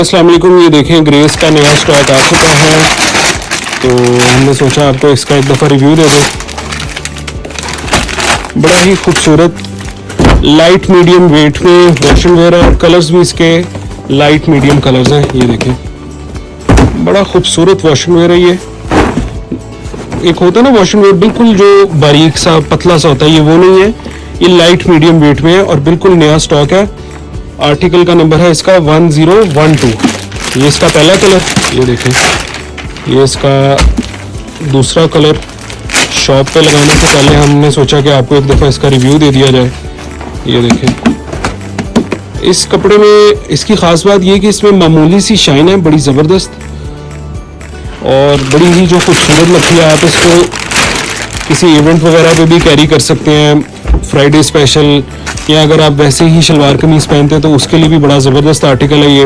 अस्सलाम वालेकुम। ये देखें ग्रेस का नया स्टॉक आ चुका है, तो हमने सोचा आपको इसका एक दफ़ा रिव्यू दे दें। बड़ा ही खूबसूरत लाइट मीडियम वेट में वॉशन वेयर है और कलर्स भी इसके लाइट मीडियम कलर्स हैं। ये देखें बड़ा खूबसूरत वॉशन वेयर है। ये एक होता है ना वॉशन वेयर बिल्कुल जो बारीक सा पतला सा होता है, ये वो नहीं है, ये लाइट मीडियम वेट में है और बिल्कुल नया स्टॉक है। आर्टिकल का नंबर है इसका 1012। ये इसका पहला कलर, ये देखें, ये इसका दूसरा कलर। शॉप पे लगाने से पहले हमने सोचा कि आपको एक दफ़ा इसका रिव्यू दे दिया जाए। ये देखें, इस कपड़े में इसकी ख़ास बात ये कि इसमें मामूली सी शाइन है, बड़ी ज़बरदस्त और बड़ी ही जो खूबसूरत लगती है। आप इसको किसी इवेंट वगैरह पे भी कैरी कर सकते हैं, फ्राइडे स्पेशल, या अगर आप वैसे ही शलवार कमीज़ पहनते हैं तो उसके लिए भी बड़ा ज़बरदस्त आर्टिकल है ये।